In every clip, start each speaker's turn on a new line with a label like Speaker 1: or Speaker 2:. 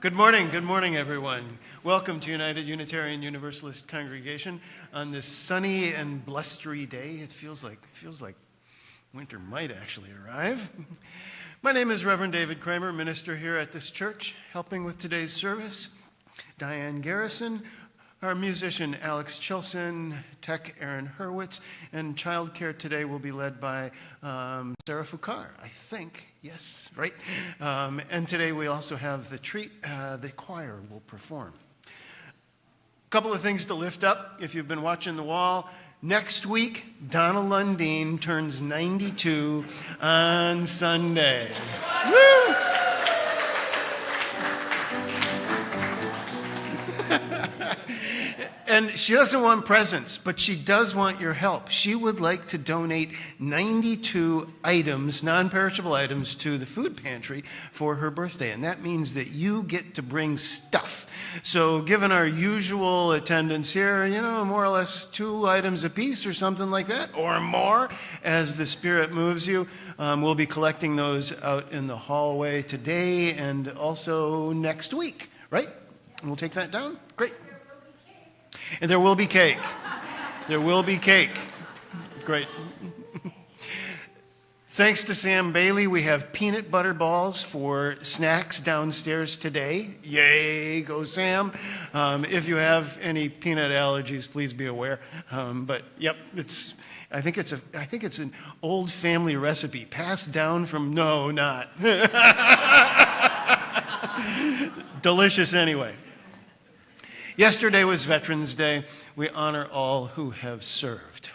Speaker 1: Good morning, everyone. Welcome to United Unitarian Universalist Congregation on this sunny and blustery day. It feels like winter might actually arrive. My name is Reverend David Kraemer, minister here at this church, helping with today's service. Diane Garrison, our musician Alex Chilsen, tech Aaron Hurwitz, and childcare today will be led by Sarah Fukar, I think. Yes, right? And today we also have the treat, the choir will perform. A couple of things to lift up if you've been watching the wall. Next week, Dona Lundeen turns 92 on Sunday. Woo! And she doesn't want presents, but she does want your help. She would like to donate 92 items, non-perishable items, to the food pantry for her birthday. And that means that you get to bring stuff. So given our usual attendance here, more or less 2 items apiece or something like that, or more, as the Spirit moves you. We'll be collecting those out in the hallway today and also next week, right? And we'll take that down? Great. And there will be cake. There will be cake. Great. Thanks to Sam Bailey, we have peanut butter balls for snacks downstairs today. Yay, go Sam. If you have any peanut allergies, please be aware. But yep, I think it's an old family recipe passed down from not. Delicious anyway. Yesterday was Veterans Day. We honor all who have served.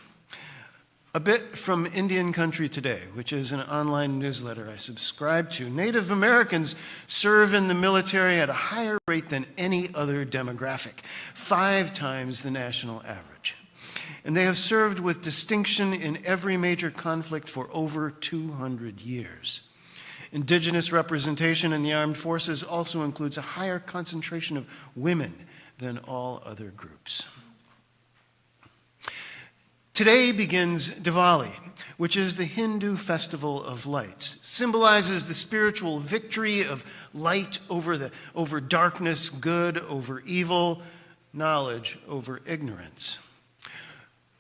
Speaker 1: A bit from Indian Country Today, which is an online newsletter I subscribe to. Native Americans serve in the military at a higher rate than any other demographic, 5 times the national average. And they have served with distinction in every major conflict for over 200 years. Indigenous representation in the armed forces also includes a higher concentration of women than all other groups. Today begins Diwali, which is the Hindu festival of lights. Symbolizes the spiritual victory of light over darkness, good over evil, knowledge over ignorance.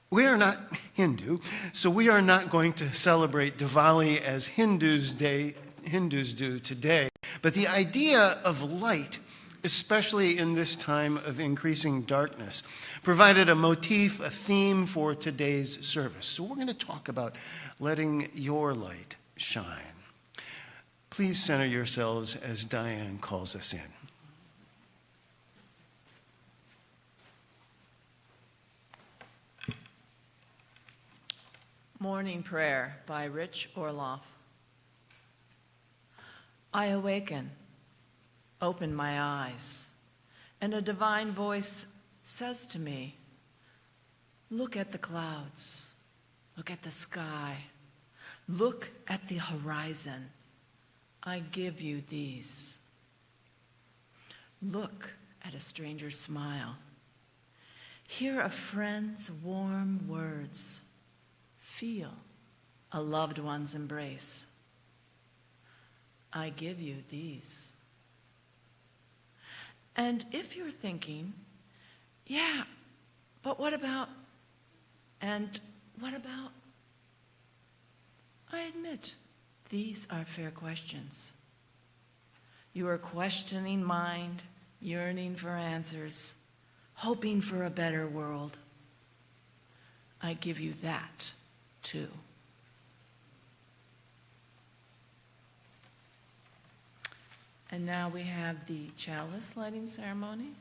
Speaker 1: We are not Hindu, so we are not going to celebrate Diwali as Hindus do today. But the idea of light, especially in this time of increasing darkness, provided a motif, a theme for today's service. So we're going to talk about letting your light shine. Please center yourselves as Diane calls us in.
Speaker 2: Morning Prayer by Rich Orloff. I awaken. Open my eyes, and a divine voice says to me, look at the clouds, look at the sky, look at the horizon. I give you these. Look at a stranger's smile. Hear a friend's warm words. Feel a loved one's embrace. I give you these. And if you're thinking, yeah, but what about, and what about? I admit, these are fair questions. You are questioning mind, yearning for answers, hoping for a better world. I give you that, too. And now we have the chalice lighting ceremony.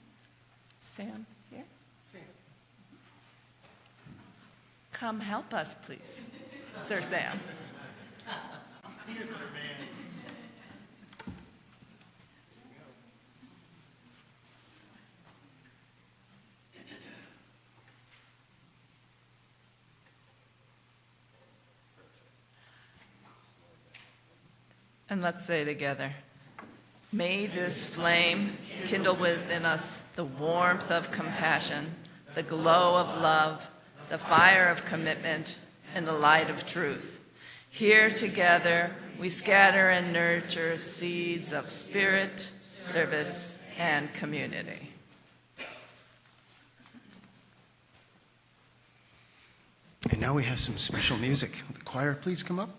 Speaker 2: Sam, here? Sam. Come help us, please, Sir Sam. And let's say together. May this flame kindle within us the warmth of compassion, the glow of love, the fire of commitment, and the light of truth. Here together we scatter and nurture seeds of spirit, service, and community.
Speaker 1: And now we have some special music. Will the choir please come up?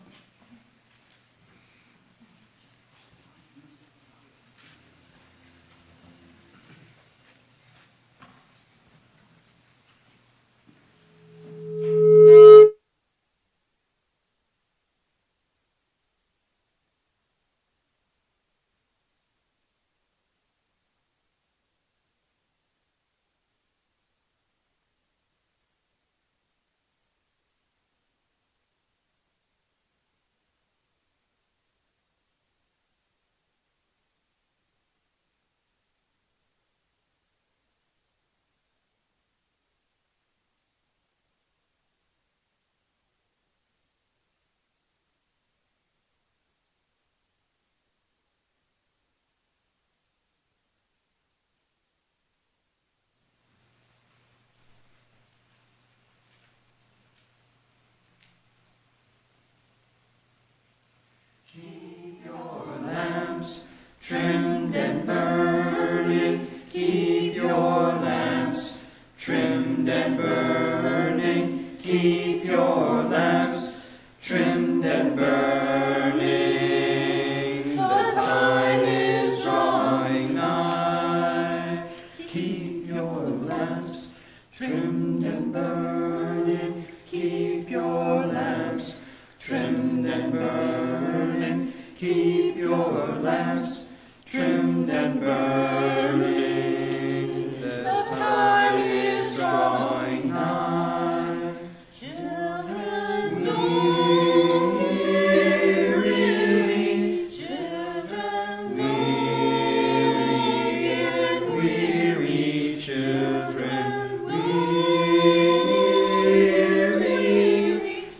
Speaker 3: Trimmed and burning, keep your lamps. Trimmed and burning, keep your lamps. Trimmed and burning, the time is drawing nigh. Keep your lamps. Trimmed and burning, keep your lamps. Trimmed and burning, keep your lamps. Trimmed and burning, the time is drawing nigh. Children, don't weary, children, weary, children, weary,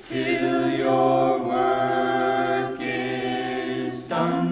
Speaker 3: till your work is done.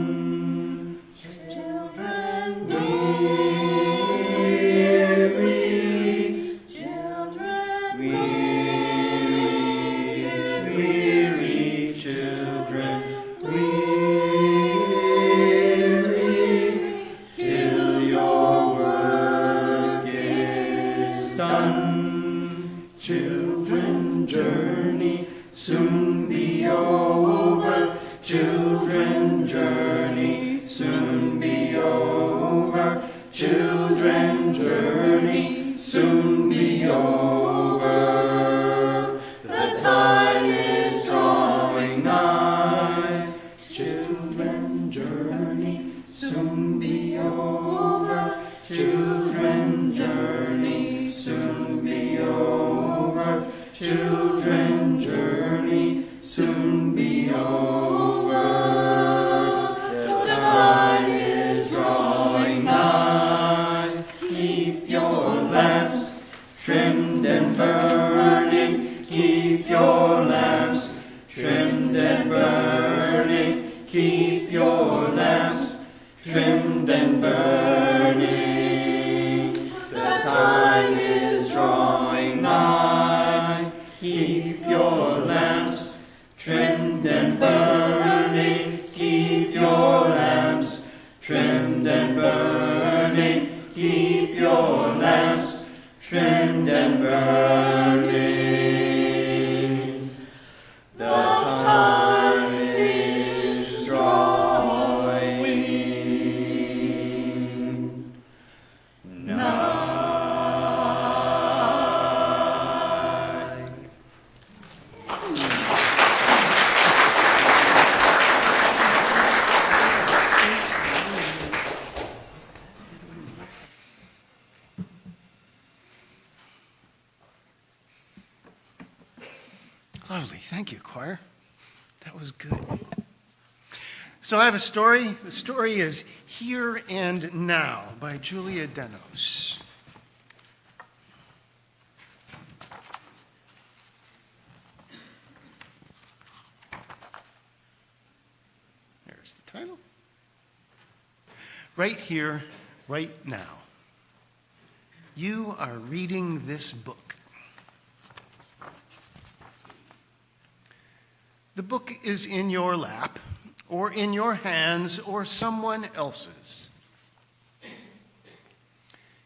Speaker 3: Children, journey soon be over. Children, journey soon be over. Children, journey soon be over. The time is drawing nigh. Children, journey soon be over. Children, journey soon be over. Children, journey soon be over. The time is drawing nigh. Keep your lamps trimmed and burning. Keep your lamps trimmed and burning. Keep your lamps trimmed and burning. The time is drawing nigh. Keep your lamps trimmed and burning. Keep your lamps trimmed and burning. Keep your lamps trimmed and burning. The time is drawing nigh.
Speaker 1: Lovely. Thank you, choir. That was good. So I have a story. The story is Here and Now by Julia Denos. There's the title. Right here, right now. You are reading this book. The book is in your lap, or in your hands, or someone else's.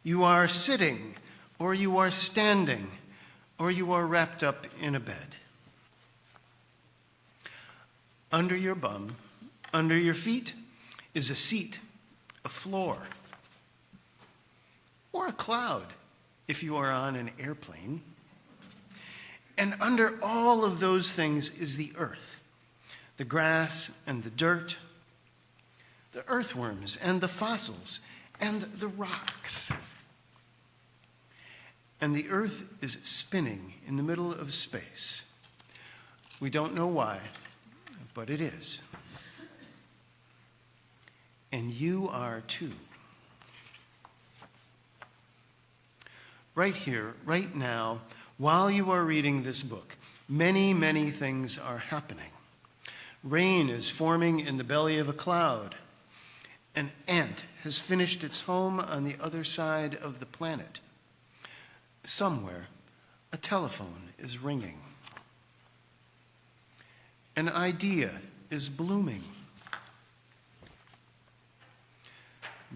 Speaker 1: You are sitting, or you are standing, or you are wrapped up in a bed. Under your bum, under your feet, is a seat, a floor, or a cloud if you are on an airplane. And under all of those things is the earth, the grass and the dirt, the earthworms and the fossils and the rocks. And the earth is spinning in the middle of space. We don't know why, but it is. And you are too. Right here, right now, while you are reading this book, many, many things are happening. Rain is forming in the belly of a cloud. An ant has finished its home on the other side of the planet. Somewhere, a telephone is ringing. An idea is blooming.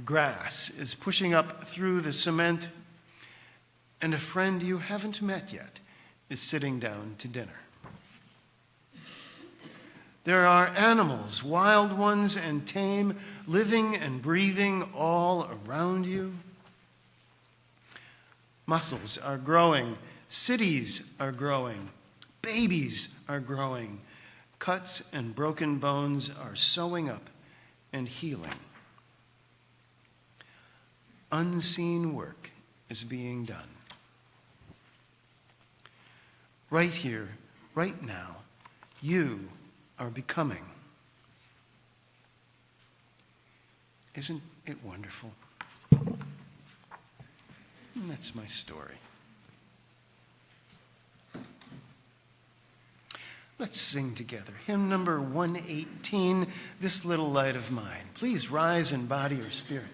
Speaker 1: Grass is pushing up through the cement, and a friend you haven't met yet is sitting down to dinner. There are animals, wild ones and tame, living and breathing all around you. Muscles are growing, cities are growing, babies are growing, cuts and broken bones are sewing up and healing. Unseen work is being done. Right here, right now, you are becoming. Isn't it wonderful? And that's my story. Let's sing together. Hymn number 118, This Little Light of Mine. Please rise in body or spirit.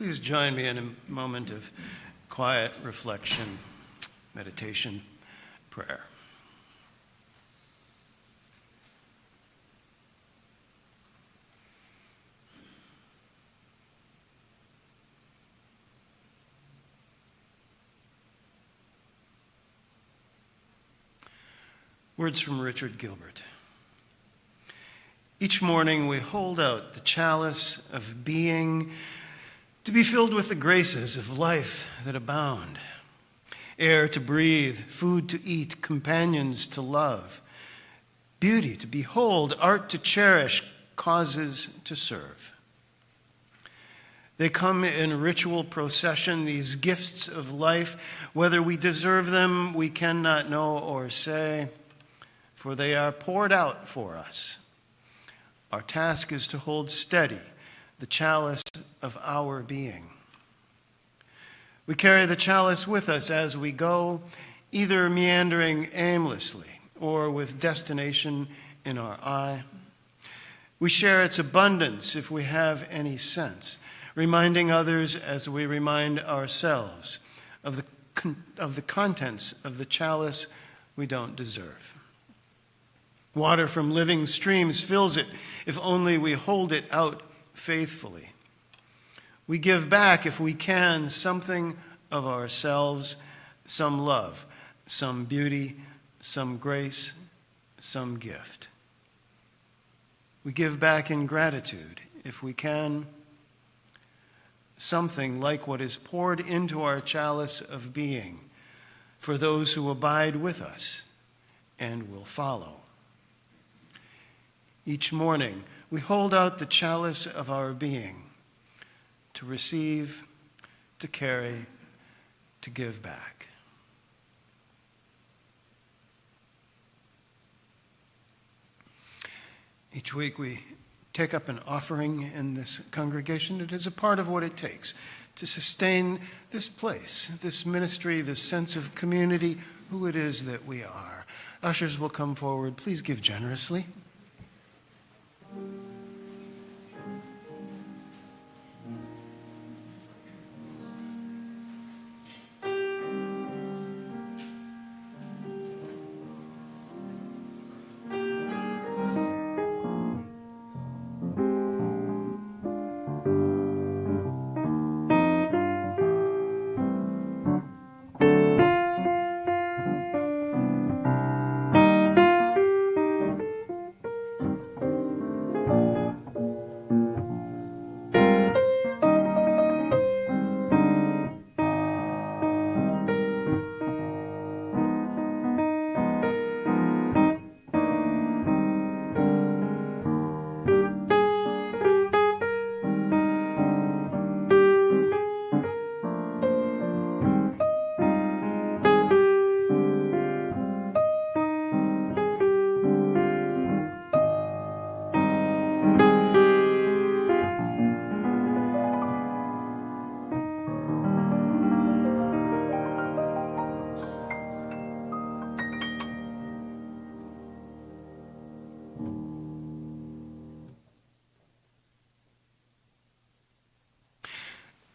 Speaker 1: Please join me in a moment of quiet reflection, meditation, prayer. Words from Richard Gilbert. Each morning we hold out the chalice of being to be filled with the graces of life that abound. Air to breathe, food to eat, companions to love, beauty to behold, art to cherish, causes to serve. They come in ritual procession, these gifts of life. Whether we deserve them, we cannot know or say, for they are poured out for us. Our task is to hold steady the chalice of our being. We carry the chalice with us as we go, either meandering aimlessly or with destination in our eye. We share its abundance if we have any sense, reminding others as we remind ourselves of the contents of the chalice we don't deserve. Water from living streams fills it if only we hold it out faithfully. We give back, if we can, something of ourselves, some love, some beauty, some grace, some gift. We give back in gratitude, if we can, something like what is poured into our chalice of being for those who abide with us and will follow. Each morning, we hold out the chalice of our being to receive, to carry, to give back. Each week we take up an offering in this congregation. It is a part of what it takes to sustain this place, this ministry, this sense of community, who it is that we are. Ushers will come forward. Please give generously.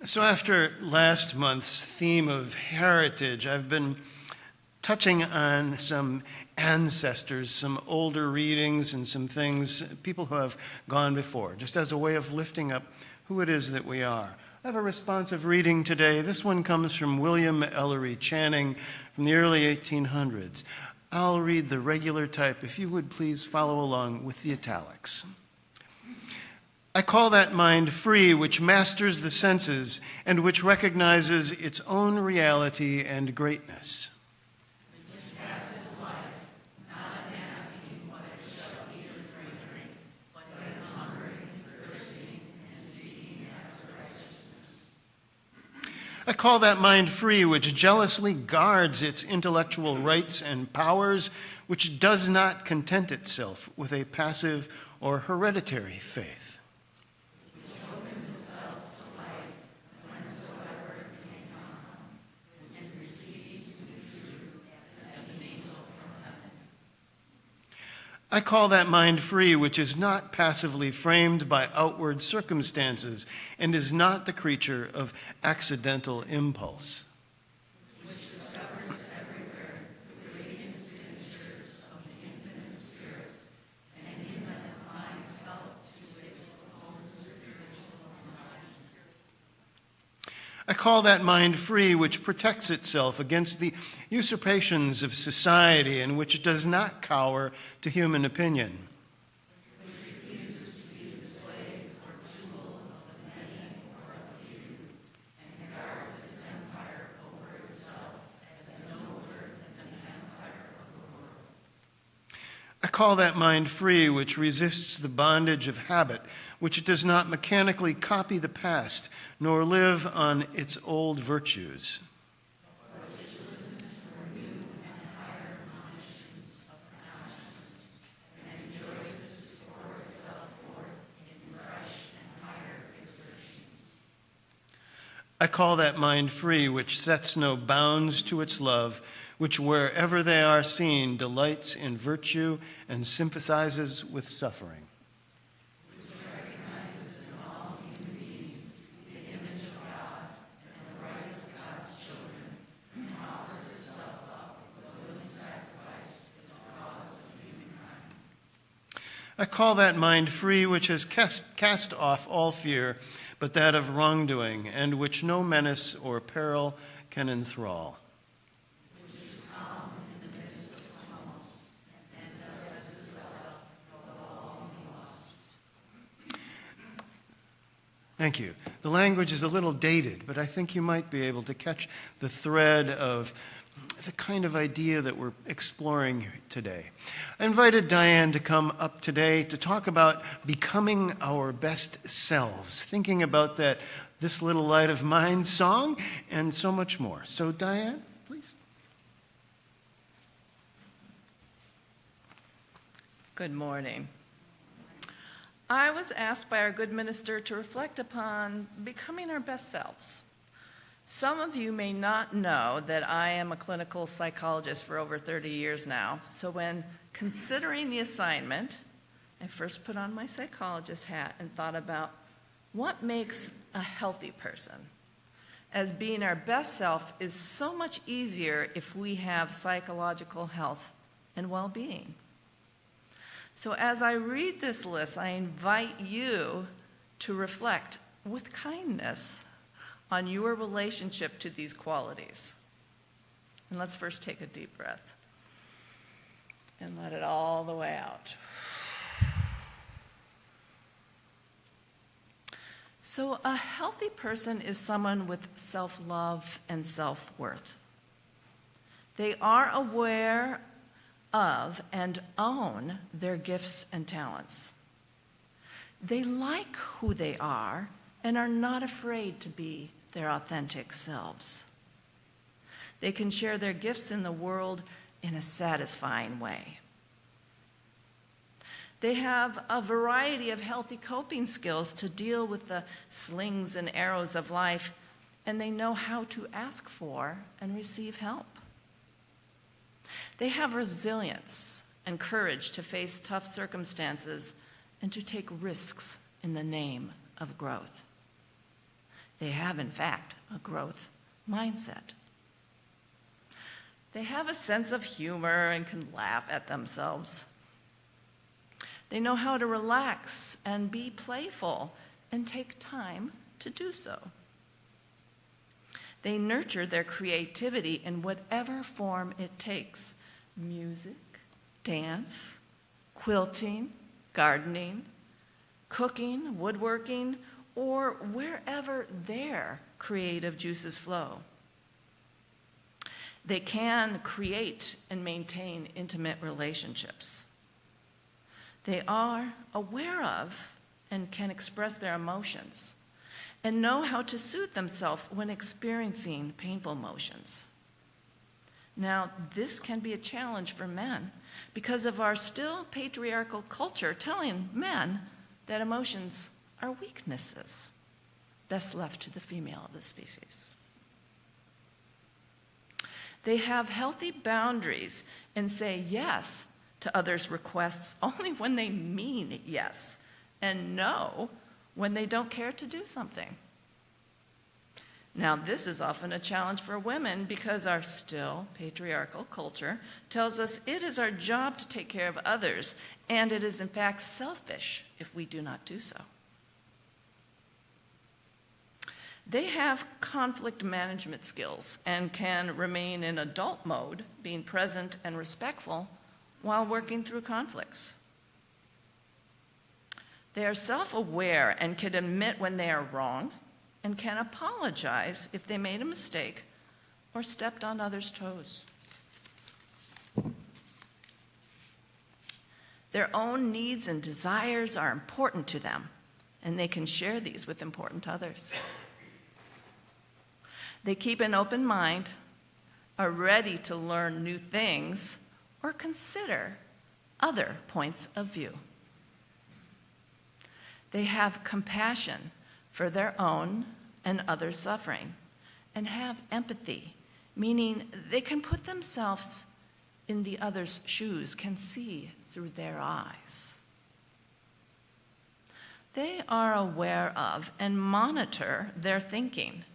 Speaker 1: So after last month's theme of heritage, I've been touching on some ancestors, some older readings and some things, people who have gone before, just as a way of lifting up who it is that we are. I have a responsive reading today. This one comes from William Ellery Channing from the early 1800s. I'll read the regular type. If you would please follow along with the italics. I call that mind free which masters the senses and which recognizes its own reality and greatness.
Speaker 2: Which passes life, not asking what it shall eat or drink, but hungering, thirsting, and seeking after righteousness.
Speaker 1: I call that mind free which jealously guards its intellectual rights and powers, which does not content itself with a passive or hereditary faith. I call that mind free which is not passively framed by outward circumstances and is not the creature of accidental impulse.
Speaker 2: Which discovers everywhere the radiant signatures of the infinite spirit, and in them finds help to its own spiritual enlightenment.
Speaker 1: I call that mind free which protects itself against the usurpations of society and which does not cower to human opinion.
Speaker 2: Which
Speaker 1: call that mind free which resists the bondage of habit, which does not mechanically copy the past, nor live on its old virtues. I call that mind free which sets no bounds to its love, which wherever they are seen delights in virtue and sympathizes with suffering.
Speaker 2: Which recognizes in all human beings the image of God and the rights of God's children, and offers itself up with willing sacrifice to the cause of humankind.
Speaker 1: I call that mind free which has cast off all fear, but that of wrongdoing, and which no menace or peril can enthrall.
Speaker 2: Which is calm in the midst of tumults, and possesses itself of all lost.
Speaker 1: Thank you. The language is a little dated, but I think you might be able to catch the thread of the kind of idea that we're exploring today. I invited Diane to come up today to talk about becoming our best selves, thinking about that This Little Light of Mine song, and so much more. So Diane, please.
Speaker 2: Good morning. I was asked by our good minister to reflect upon becoming our best selves. Some of you may not know that I am a clinical psychologist for over 30 years now, so when considering the assignment, I first put on my psychologist hat and thought about what makes a healthy person. As being our best self is so much easier if we have psychological health and well-being. So as I read this list, I invite you to reflect with kindness on your relationship to these qualities. And let's first take a deep breath and let it all the way out. So a healthy person is someone with self-love and self-worth. They are aware of and own their gifts and talents. They like who they are and are not afraid to be their authentic selves. They can share their gifts in the world in a satisfying way. They have a variety of healthy coping skills to deal with the slings and arrows of life, and they know how to ask for and receive help. They have resilience and courage to face tough circumstances and to take risks in the name of growth. They have, in fact, a growth mindset. They have a sense of humor and can laugh at themselves. They know how to relax and be playful and take time to do so. They nurture their creativity in whatever form it takes: music, dance, quilting, gardening, cooking, woodworking, or wherever their creative juices flow. They can create and maintain intimate relationships. They are aware of and can express their emotions and know how to soothe themselves when experiencing painful emotions. Now, this can be a challenge for men because of our still patriarchal culture telling men that emotions are weaknesses, best left to the female of the species. They have healthy boundaries and say yes to others' requests only when they mean yes, and no when they don't care to do something. Now, this is often a challenge for women because our still patriarchal culture tells us it is our job to take care of others, and it is in fact selfish if we do not do so. They have conflict management skills and can remain in adult mode, being present and respectful while working through conflicts. They are self-aware and can admit when they are wrong and can apologize if they made a mistake or stepped on others' toes. Their own needs and desires are important to them, and they can share these with important others. They keep an open mind, are ready to learn new things, or consider other points of view. They have compassion for their own and others' suffering, and have empathy, meaning they can put themselves in the other's shoes, can see through their eyes. They are aware of and monitor their thinking,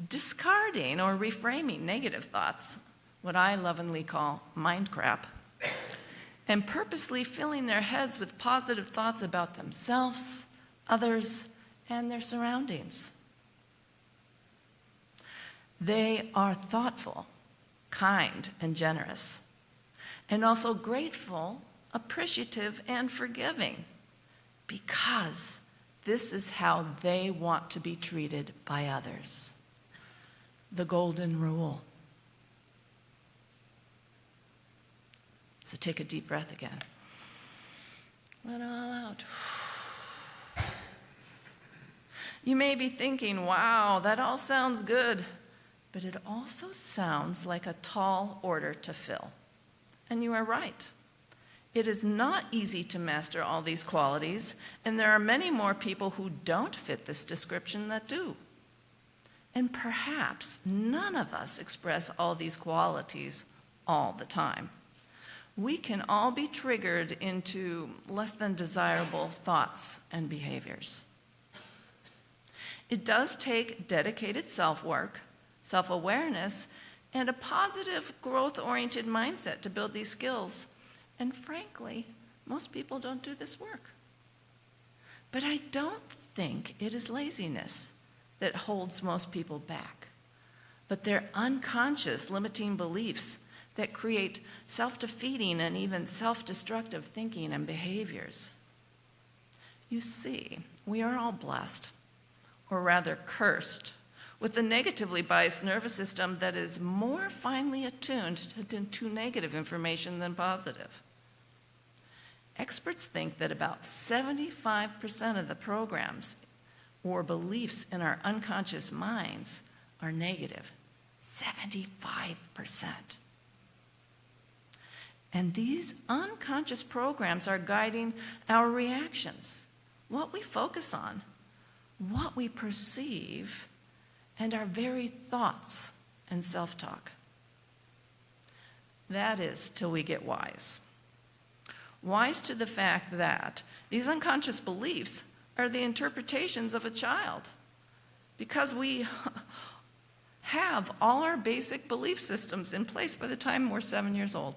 Speaker 2: discarding or reframing negative thoughts, what I lovingly call mind crap, and purposely filling their heads with positive thoughts about themselves, others, and their surroundings. They are thoughtful, kind, and generous, and also grateful, appreciative, and forgiving, because this is how they want to be treated by others. The golden rule. So take a deep breath again. Let it all out. You may be thinking, wow, that all sounds good, but it also sounds like a tall order to fill. And you are right. It is not easy to master all these qualities, and there are many more people who don't fit this description that do. And perhaps none of us express all these qualities all the time. We can all be triggered into less than desirable thoughts and behaviors. It does take dedicated self-work, self-awareness, and a positive, growth-oriented mindset to build these skills. And frankly, most people don't do this work. But I don't think it is laziness that holds most people back, but their unconscious limiting beliefs that create self-defeating and even self-destructive thinking and behaviors. You see, we are all blessed, or rather cursed, with a negatively biased nervous system that is more finely attuned to negative information than positive. Experts think that about 75% of the programs or beliefs in our unconscious minds are negative. 75%. And these unconscious programs are guiding our reactions, what we focus on, what we perceive, and our very thoughts and self-talk. That is till we get wise. Wise to the fact that these unconscious beliefs are the interpretations of a child, because we have all our basic belief systems in place by the time we're 7 years old.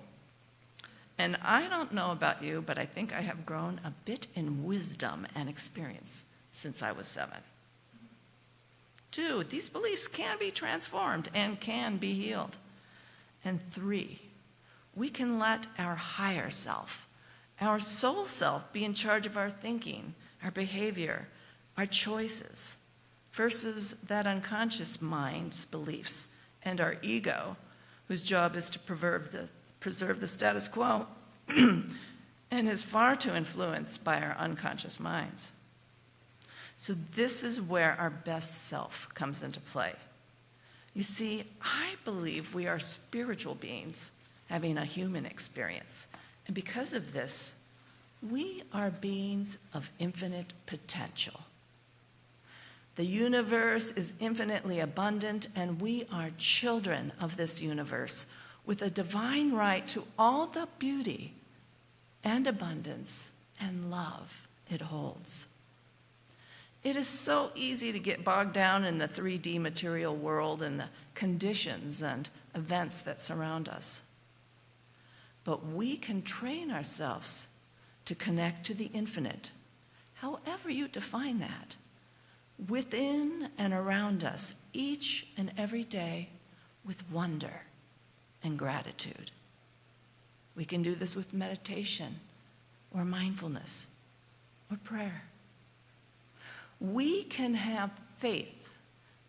Speaker 2: And I don't know about you, but I think I have grown a bit in wisdom and experience since I was 7. 2, these beliefs can be transformed and can be healed. And 3, we can let our higher self, our soul self, be in charge of our thinking, our behavior, our choices, versus that unconscious mind's beliefs and our ego, whose job is to preserve the status quo and is far too influenced by our unconscious minds. So this is where our best self comes into play. You see, I believe we are spiritual beings having a human experience. And because of this, we are beings of infinite potential. The universe is infinitely abundant, and we are children of this universe with a divine right to all the beauty and abundance and love it holds. It is so easy to get bogged down in the 3D material world and the conditions and events that surround us. But we can train ourselves to connect to the infinite, however you define that, within and around us each and every day with wonder and gratitude. We can do this with meditation or mindfulness or prayer. We can have faith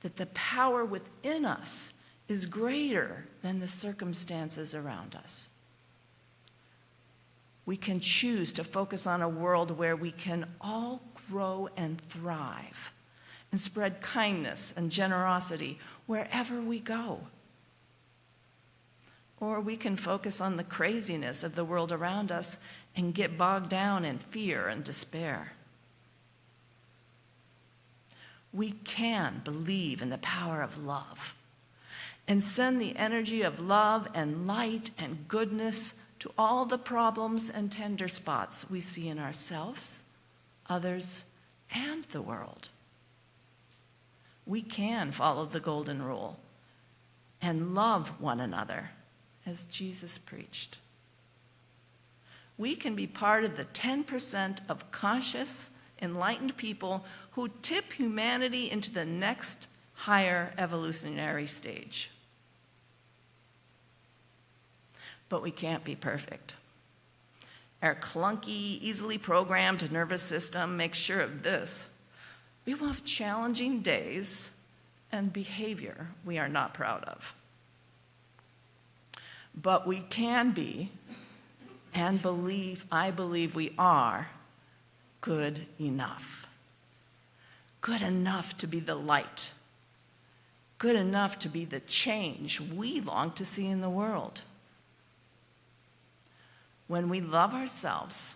Speaker 2: that the power within us is greater than the circumstances around us. We can choose to focus on a world where we can all grow and thrive and spread kindness and generosity wherever we go. Or we can focus on the craziness of the world around us and get bogged down in fear and despair. We can believe in the power of love and send the energy of love and light and goodness to all the problems and tender spots we see in ourselves, others, and the world. We can follow the golden rule and love one another as Jesus preached. We can be part of the 10% of conscious, enlightened people who tip humanity into the next higher evolutionary stage. But we can't be perfect. Our clunky, easily programmed nervous system makes sure of this. We will have challenging days and behavior we are not proud of. But we can be, and I believe we are, good enough. Good enough to be the light. Good enough to be the change we long to see in the world. When we love ourselves,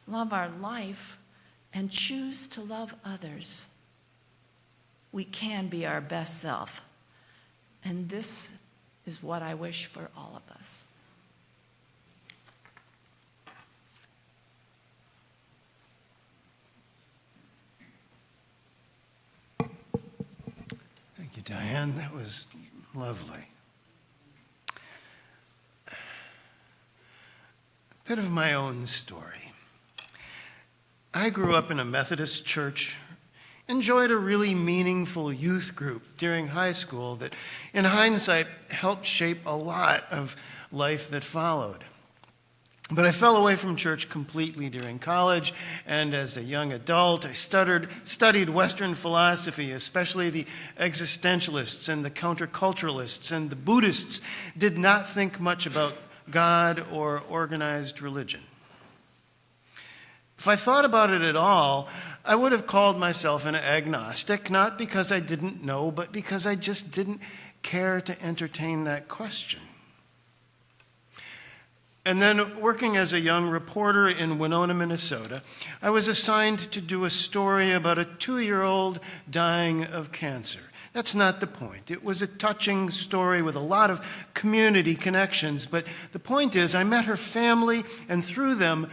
Speaker 2: love our life, and choose to love others, we can be our best self. And this is what I wish for all of us.
Speaker 1: Thank you, Diane. That was lovely. A bit of my own story. I grew up in a Methodist church, enjoyed a really meaningful youth group during high school that, in hindsight, helped shape a lot of life that followed. But I fell away from church completely during college, and as a young adult, I studied Western philosophy, especially the existentialists and the counterculturalists, and the Buddhists did not think much about God or organized religion. If I thought about it at all, I would have called myself an agnostic, not because I didn't know, but because I just didn't care to entertain that question. And then, working as a young reporter in Winona, Minnesota, I was assigned to do a story about a 2-year-old dying of cancer. That's not the point. It was a touching story with a lot of community connections, but the point is I met her family, and through them,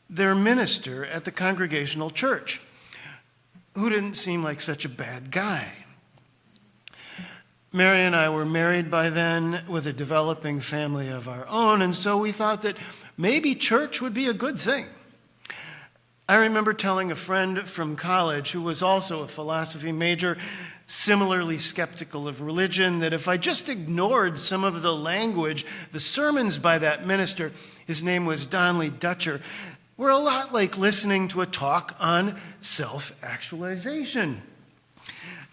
Speaker 1: their minister at the Congregational Church, who didn't seem like such a bad guy. Mary and I were married by then with a developing family of our own, and so we thought that maybe church would be a good thing. I remember telling a friend from college who was also a philosophy major, similarly skeptical of religion, that if I just ignored some of the language, the sermons by that minister, his name was Donley Dutcher, were a lot like listening to a talk on self-actualization.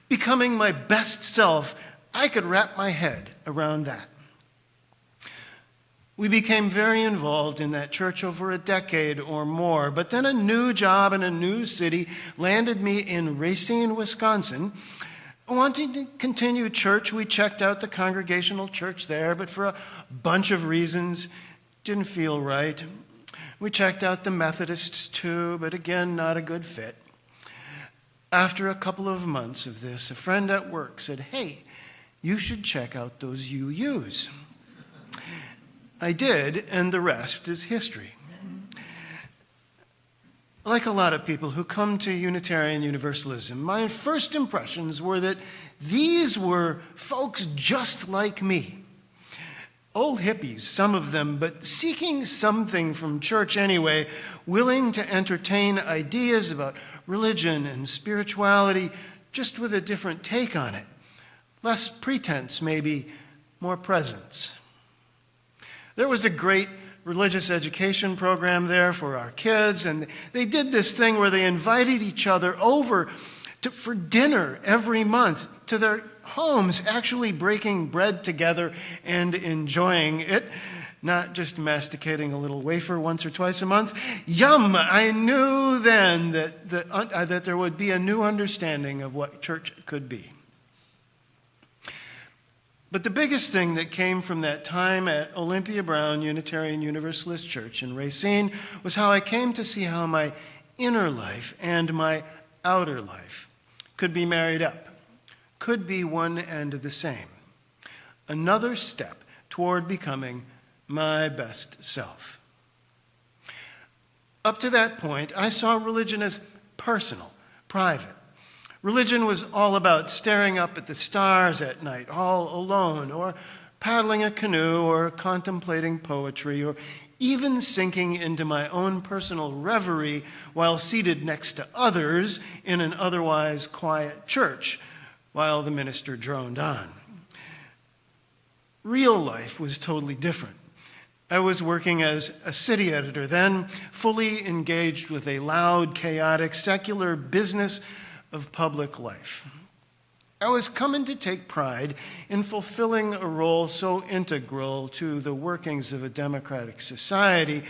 Speaker 1: Becoming my best self, I could wrap my head around that. We became very involved in that church over a decade or more, but then a new job in a new city landed me in Racine, Wisconsin. Wanting to continue church, we checked out the Congregational Church there, but for a bunch of reasons, didn't feel right. We checked out the Methodists too, but again, not a good fit. After a couple of months of this, a friend at work said, "Hey, you should check out those UUs." I did, and the rest is history. Like a lot of people who come to Unitarian Universalism, my first impressions were that these were folks just like me. Old hippies, some of them, but seeking something from church anyway, willing to entertain ideas about religion and spirituality, just with a different take on it. Less pretense, maybe, more presence. There was a great religious education program there for our kids, and they did this thing where they invited each other over for dinner every month to their homes, actually breaking bread together and enjoying it. not just masticating a little wafer once or twice a month. Yum! I knew then that there would be a new understanding of what church could be. But the biggest thing that came from that time at Olympia Brown Unitarian Universalist Church in Racine was how I came to see how my inner life and my outer life could be married up, could be one and the same. Another step toward becoming my best self. Up to that point, I saw religion as personal, private. Religion was all about staring up at the stars at night, all alone, or paddling a canoe, or contemplating poetry, or even sinking into my own personal reverie while seated next to others in an otherwise quiet church while the minister droned on. Real life was totally different. I was working as a city editor then, fully engaged with a loud, chaotic, secular business of public life. I was coming to take pride in fulfilling a role so integral to the workings of a democratic society,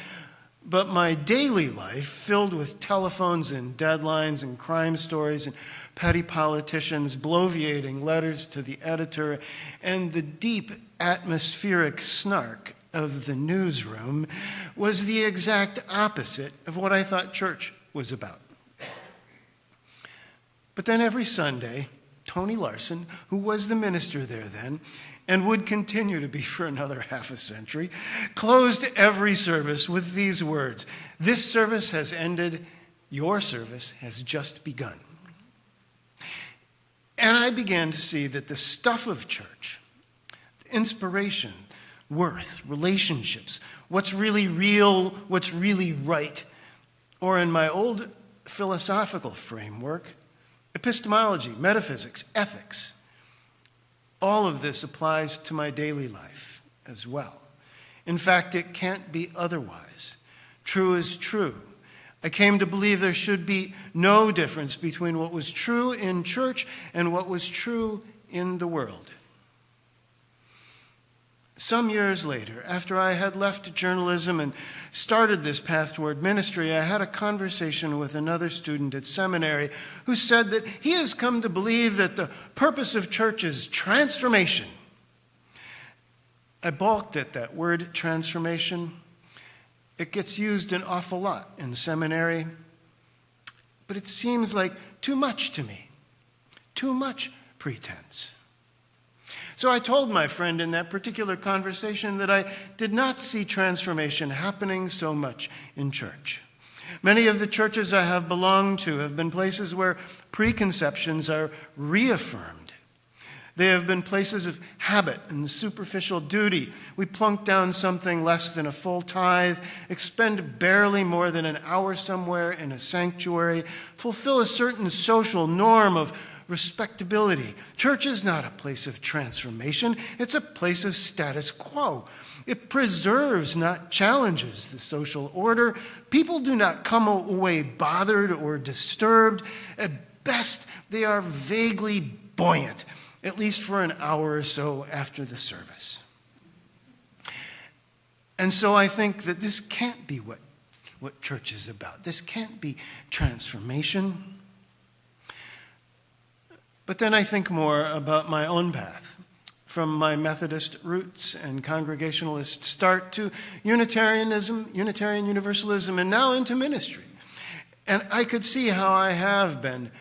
Speaker 1: but my daily life, filled with telephones and deadlines and crime stories and petty politicians bloviating letters to the editor, and the deep atmospheric snark of the newsroom, was the exact opposite of what I thought church was about. But then every Sunday, Tony Larson, who was the minister there then, and would continue to be for another half a century, closed every service with these words: "This service has ended, your service has just begun." And I began to see that the stuff of church, inspiration, worth, relationships, what's really real, what's really right, or in my old philosophical framework, epistemology, metaphysics, ethics, all of this applies to my daily life as well. In fact, it can't be otherwise. True is true. I came to believe there should be no difference between what was true in church and what was true in the world. Some years later, after I had left journalism and started this path toward ministry, I had a conversation with another student at seminary who said that he has come to believe that the purpose of church is transformation. I balked at that word, transformation. It gets used an awful lot in seminary, but it seems like too much to me, too much pretense. So I told my friend in that particular conversation that I did not see transformation happening so much in church. Many of the churches I have belonged to have been places where preconceptions are reaffirmed. They have been places of habit and superficial duty. We plunk down something less than a full tithe, expend barely more than an hour somewhere in a sanctuary, fulfill a certain social norm of respectability. Church is not a place of transformation. It's a place of status quo. It preserves, not challenges, the social order. People do not come away bothered or disturbed. At best, they are vaguely buoyant, at least for an hour or so after the service. And so I think that this can't be what church is about. This can't be transformation. But then I think more about my own path, from my Methodist roots and Congregationalist start to Unitarianism, Unitarian Universalism, and now into ministry. And I could see how I have been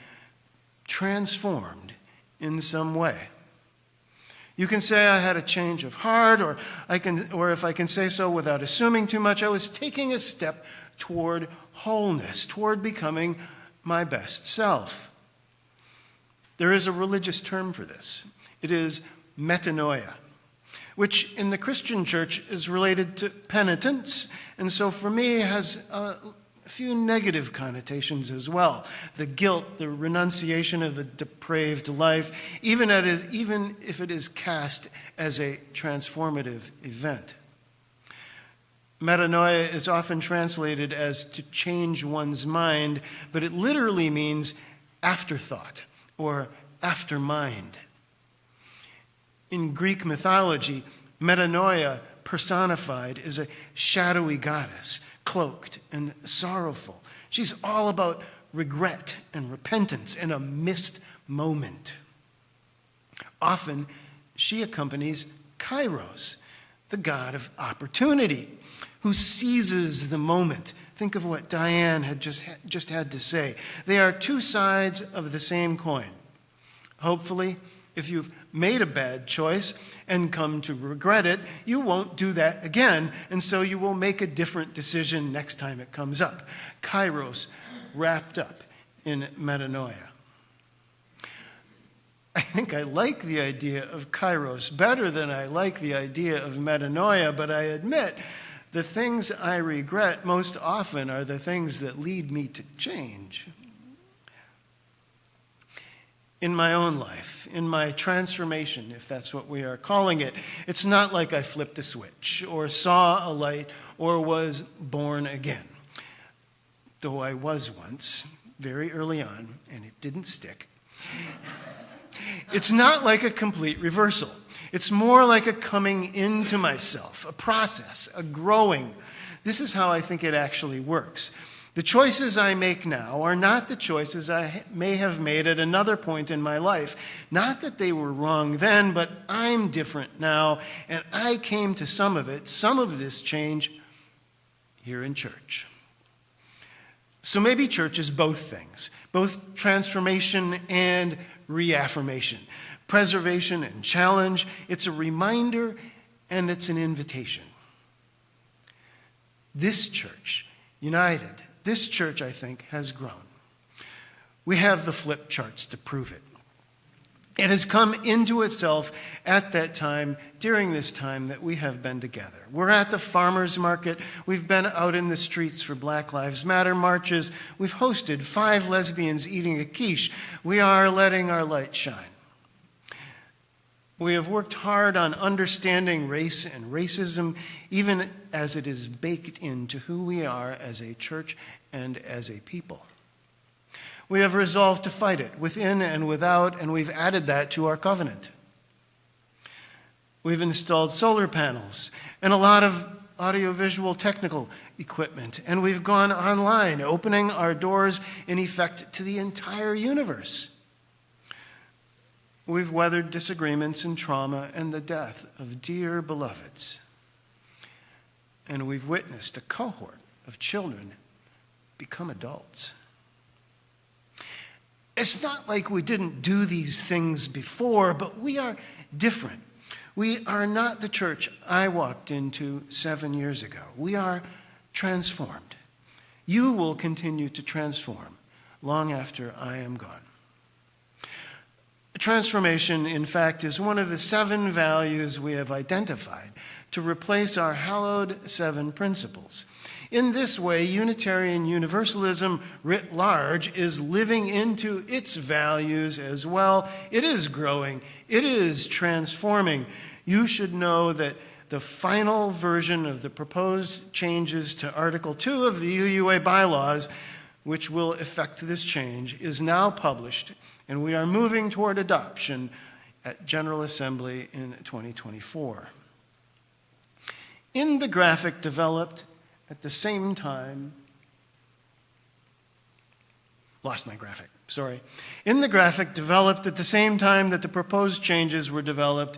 Speaker 1: transformed in some way. You can say I had a change of heart, or if I can say so without assuming too much, I was taking a step toward wholeness, toward becoming my best self. There is a religious term for this. It is metanoia, which in the Christian church is related to penitence, and so for me has a few negative connotations as well. The guilt, the renunciation of a depraved life, even if it is cast as a transformative event. Metanoia is often translated as to change one's mind, but it literally means afterthought or after mind. In Greek mythology, metanoia personified is a shadowy goddess, cloaked and sorrowful. She's all about regret and repentance and a missed moment. Often, she accompanies Kairos, the god of opportunity, who seizes the moment. Think of what Diane had just had to say. They are two sides of the same coin. Hopefully, if you've made a bad choice and come to regret it, you won't do that again, and so you will make a different decision next time it comes up. Kairos wrapped up in metanoia. I think I like the idea of Kairos better than I like the idea of metanoia, but I admit the things I regret most often are the things that lead me to change. In my own life, in my transformation, if that's what we are calling it, it's not like I flipped a switch or saw a light or was born again. Though I was once, very early on, and it didn't stick. It's not like a complete reversal. It's more like a coming into myself, a process, a growing. This is how I think it actually works. The choices I make now are not the choices I may have made at another point in my life. Not that they were wrong then, but I'm different now, and I came to some of this change, here in church. So maybe church is both things, both transformation and reaffirmation, preservation and challenge. It's a reminder and it's an invitation. This church, united, this church, I think, has grown. We have the flip charts to prove it. It has come into itself at that time, during this time that we have been together. We're at the farmers market. We've been out in the streets for Black Lives Matter marches. We've hosted 5 lesbians eating a quiche. We are letting our light shine. We have worked hard on understanding race and racism, even as it is baked into who we are as a church and as a people. We have resolved to fight it within and without, and we've added that to our covenant. We've installed solar panels and a lot of audiovisual technical equipment, and we've gone online, opening our doors in effect to the entire universe. We've weathered disagreements and trauma and the death of dear beloveds. And we've witnessed a cohort of children become adults. It's not like we didn't do these things before, but we are different. We are not the church I walked into 7 years ago. We are transformed. You will continue to transform long after I am gone. Transformation, in fact, is one of the 7 values we have identified to replace our hallowed 7 principles. In this way, Unitarian Universalism writ large is living into its values as well. It is growing. It is transforming. You should know that the final version of the proposed changes to Article 2 of the UUA bylaws, which will effect this change, is now published, and we are moving toward adoption at General Assembly in 2024. In the graphic developed at the same time, In the graphic developed at the same time that the proposed changes were developed,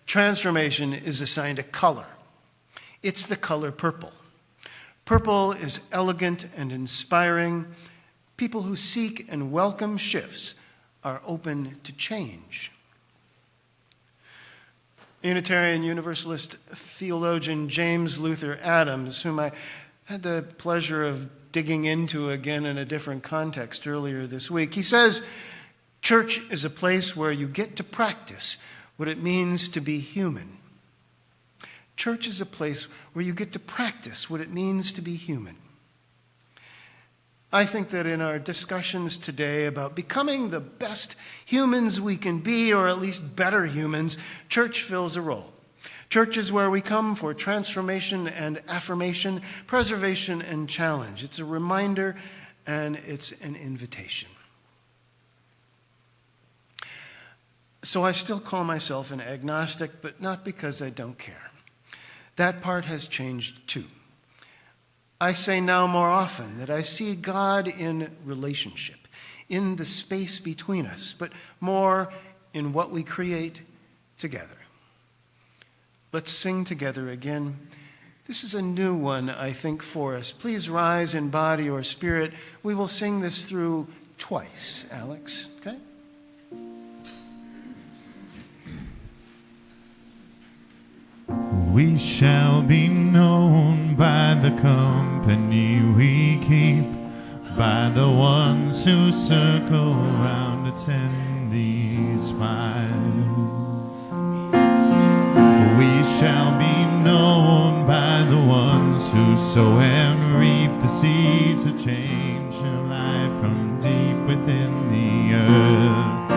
Speaker 1: transformation is assigned a color. It's the color purple. Purple is elegant and inspiring. People who seek and welcome shifts are open to change. Unitarian Universalist theologian James Luther Adams, whom I had the pleasure of digging into again in a different context earlier this week, he says, church is a place where you get to practice what it means to be human. Church is a place where you get to practice what it means to be human. I think that in our discussions today about becoming the best humans we can be, or at least better humans, church fills a role. Church is where we come for transformation and affirmation, preservation and challenge. It's a reminder and it's an invitation. So I still call myself an agnostic, but not because I don't care. that part has changed too. I say now more often that I see God in relationship, in the space between us, but more in what we create together. Let's sing together again. This is a new one, I think, for us. Please rise in body or spirit. We will sing this through twice, Alex, okay?
Speaker 4: We shall be known by the company we keep, by the ones who circle round attendees' files. We shall be known by the ones who sow and reap the seeds of change and life from deep within the earth.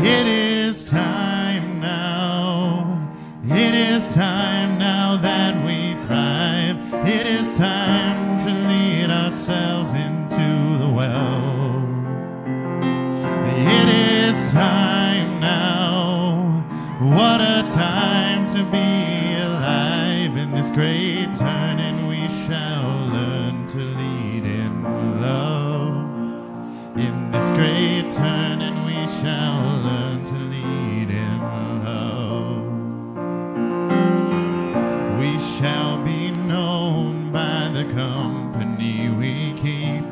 Speaker 4: It is time now. It is time now that we thrive. It is time to lead ourselves into the well. It is time now. What a time to be alive in this great turning. We shall learn to lead in love. In this great turning, we shall learn to lead in love. We shall be known by the company we keep,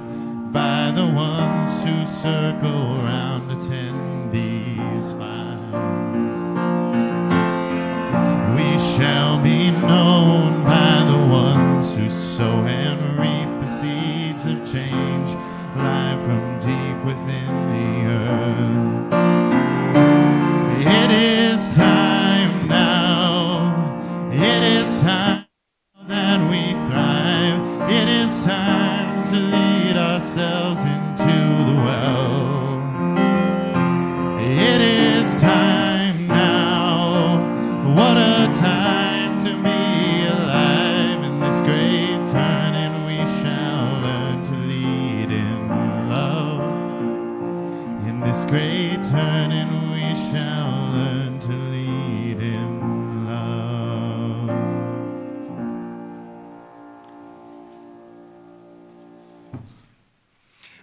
Speaker 4: by the ones who circle round attendees' files. We shall be known by the ones who sow and reap the seeds of change, life from deep within the earth. It is time now. It is time that we thrive. It is time to lead ourselves into the well. It is time now. What a time to be alive in this great turning. We shall learn to lead in love. In this great turning, we shall learn to lead in love.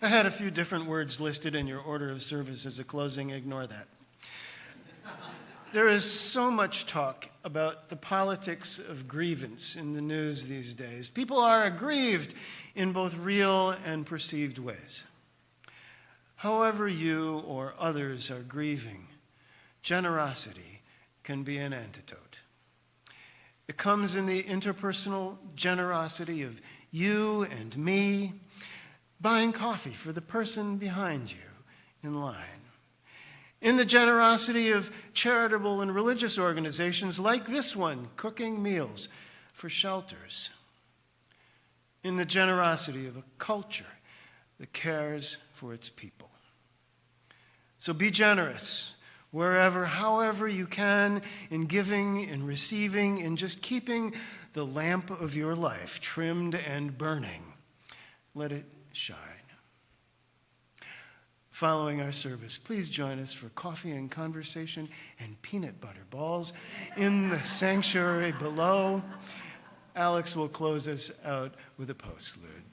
Speaker 1: I had a few different words listed in your order of service as a closing. Ignore that. There is so much talk about the politics of grievance in the news these days. People are aggrieved in both real and perceived ways. However you or others are grieving, generosity can be an antidote. It comes in the interpersonal generosity of you and me buying coffee for the person behind you in line. In the generosity of charitable and religious organizations like this one, cooking meals for shelters. In the generosity of a culture that cares for its people. So be generous wherever, however you can, in giving, in receiving, in just keeping the lamp of your life trimmed and burning. Let it shine. Following our service, please join us for coffee and conversation and peanut butter balls in the sanctuary below. Alex will close us out with a postlude.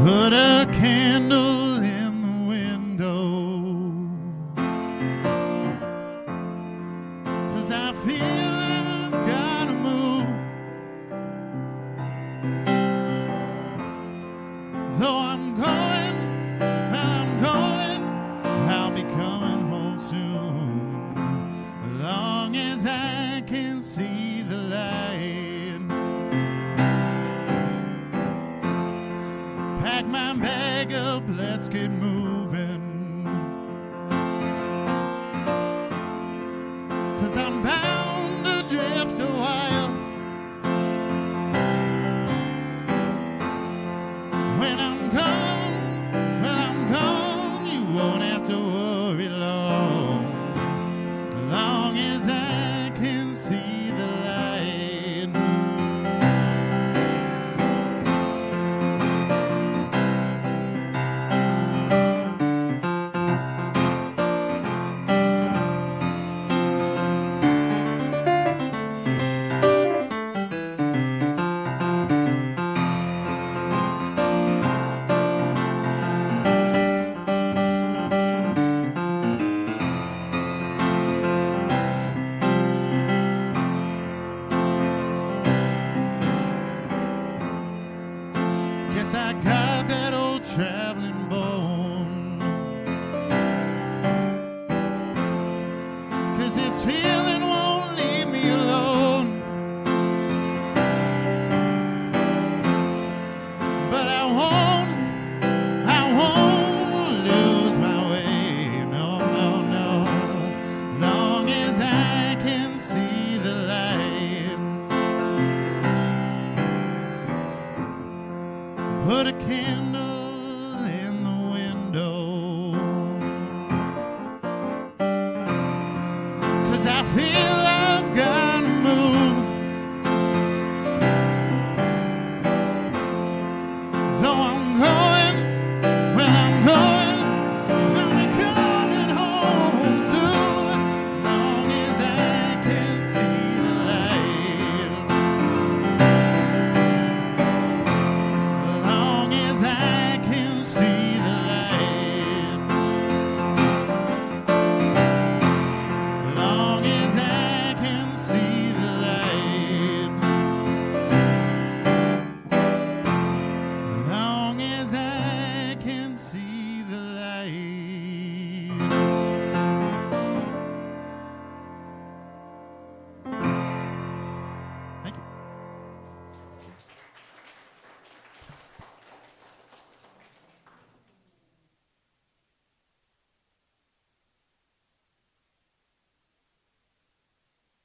Speaker 4: Put a candle in the window, 'cause I feel I've gotta move. Though I'm going, and I'm going, I'll be coming home soon. As long as I can see the light. Pack my bag up, let's get moving. 'Cause I'm bound to drift a while. When I'm gone, you won't have to worry long. Long as I can see traveling bone. 'Cause this feeling won't leave me alone. But I won't lose my way. No, no, no. Long as I can see the light. Put a candle